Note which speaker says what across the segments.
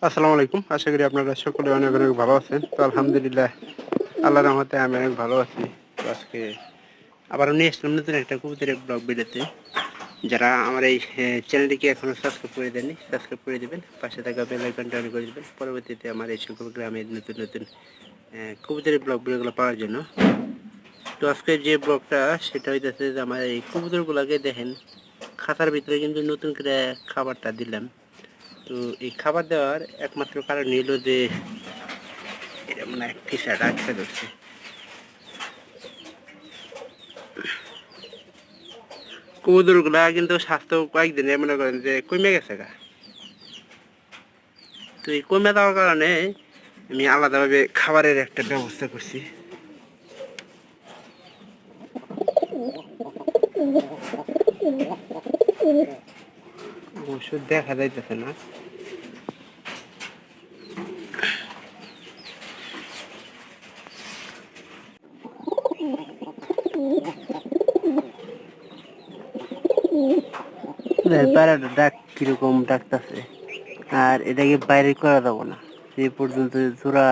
Speaker 1: আসসালামু আলাইকুম। আশা করি আপনারা সকলে অনেক অনেক ভালো আছেন। তো আলহামদুলিল্লাহ আল্লাহর রহমতে আমি অনেক ভালো আছি। তো আজকে আবারও নিয়ে আসলাম নতুন একটা কবুতরের ব্লগ ভিডিওতে। যারা আমার এই চ্যানেলটিকে এখনও সাবস্ক্রাইব করে দেননি, সাবস্ক্রাইব করে দেবেন। পাশে থাকা বেল আইকনটা অন করে দেবেন। পরবর্তীতে আমার এই সকল গ্রামের নতুন নতুন কবুতরের ব্লগ ভিডিওগুলো পাওয়ার জন্য। তো আজকে যে ব্লগটা সেটা হইতেছে যে আমার এই কবুতরগুলোকে দেখেন খাঁচার ভিতরে কিন্তু নতুন করে খাবারটা দিলাম। তো এই খাবার দেওয়ার একমাত্র কারণ হলো যে এটা মানে এক টিশার্ট আটকে ধরছে। কবুতরগুলা কিন্তু স্বাস্থ্য কয়েকদিনে মনে করেন যে কমে গেছে গা। তো এই কমে যাওয়ার কারণে আমি আলাদাভাবে খাবারের একটা ব্যবস্থা করছি। অবশ্য দেখা যাইতেছে না। প্যারাটা ডাক কিরকম ডাকতেছে, আর এটাকে বাইরে করা যাবো না। এই পর্যন্ত জোড়া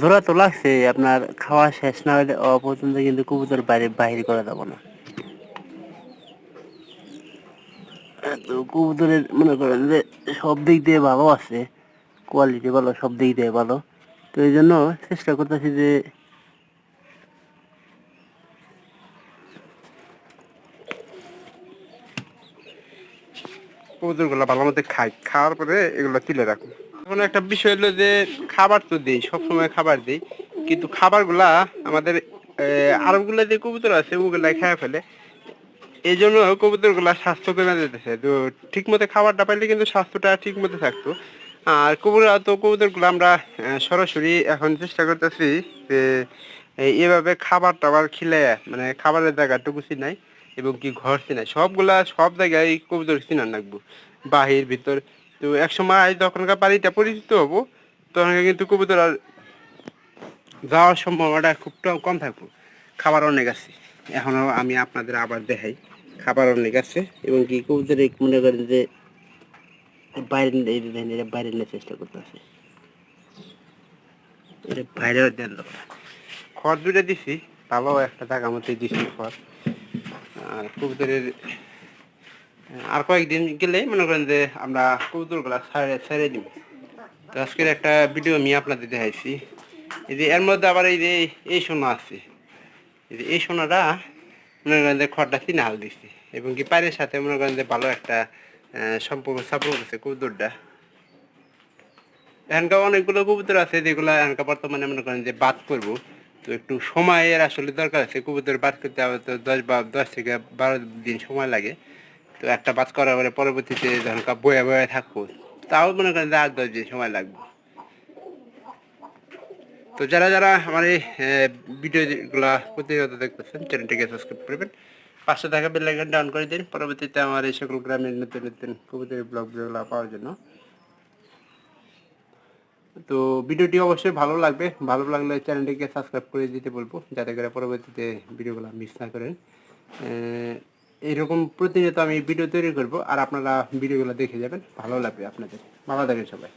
Speaker 1: জোড়া তো লাগছে, আপনার খাওয়া শেষ না হলে পর্যন্ত কিন্তু কবুতর বাইরে বাহির করা যাবো না। তো কবুতরের মনে করেন যে সব দিক দিয়ে ভালো আছে, কোয়ালিটি ভালো, সব দিক দিয়ে ভালো। তো এই জন্য চেষ্টা করতেছি যে কবুতরগুলো ভালো মতো খাওয়ার পরে এগুলো তুলে রাখুন। এখন একটা বিষয় হলো যে খাবার তো দিই, সবসময় খাবার দিই, কিন্তু খাবারগুলা আমাদের আরবগুলা যে কবুতর আছে ওগুলা খেয়ে ফেলে। এই জন্য কবুতরগুলা স্বাস্থ্য কমে যেতেছে। তো ঠিক মতো খাবারটা পাইলে কিন্তু স্বাস্থ্যটা ঠিক মতো থাকতো। আর কবুতরগুলো আমরা সরাসরি এখন চেষ্টা করতেছি যে এভাবে খাবার টাবার খিলে মানে খাবারের জায়গাটুকু চিনাই এবং কি ঘর চিনাই, সব জায়গায় কবুতর চিনার রাখবো, বাহির ভিতর। তো এক সময় যখনকার বাড়িটা পরিচিত হবো তখন কিন্তু কবুতর আর যাওয়ার সম্ভাবনাটা খুব কম থাকবো। খাবার অনেক আছে, এখনও আমি আপনাদের আবার দেখাই। খাবার অনেক আছে এবং কি কবুতর মনে করেন যে বাইরে বাইরে নেওয়ার চেষ্টা করতেছে। এটা বাইরেও দেন খড় দুটো দিছি, ভালো একটা জায়গা মধ্যে দিছি খড়। আর কবুতরের আর কয়েকদিন গেলে মনে করেন যে আমরা কবুতরগুলা ছেড়ে দিব। তো আজকের একটা ভিডিও আমি আপনাদের দেখাইছি। এই যে এর মধ্যে আবার এই যে এই সোনা আছে, এই যে এই সোনাটা মনে করেন যে খড়টা চিনা হাল দিচ্ছি এবং কি পায়ের সাথে মনে করেন যে ভালো একটা সম্পর্ক স্থাপন করছে কবুতরটা। এখানকার অনেকগুলো কবুতর আছে যেগুলো এখানকার বর্তমানে মনে করেন যে বাদ করবো। তো একটু সময়ের আসলে দরকার আছে, কবুতর বাদ করতে হবে তো 10 থেকে 12 দিন সময় লাগে। তো একটা বাদ করার পরে পরবর্তীতে যখন বয়ে বয়ে থাকবো তাও মনে করেন যে 8-10 দিন সময় লাগবে। তো যারা যারা আমার এই ভিডিওগুলা প্রতিনিয়ত দেখতেছেন চ্যানেলটিকে সাবস্ক্রাইব করবেন, পাশে থাকা বেল আইকনটা অন করে দিন পরবর্তীতে আমার এই সকল গ্রামের নতুন নতুন কবুতরের ব্লগগুলো পাওয়ার জন্য। তো ভিডিওটি অবশ্যই ভালো লাগবে, ভালো লাগলে চ্যানেলটিকে সাবস্ক্রাইব করে দিতে বলবো যাতে করে পরবর্তীতে ভিডিওগুলো মিস না করেন। এইরকম প্রতিনিয়ত আমি ভিডিও তৈরি করব আর আপনারা ভিডিওগুলো দেখে যাবেন, ভালো লাগবে আপনাদের। ভালো থাকেন সবাই।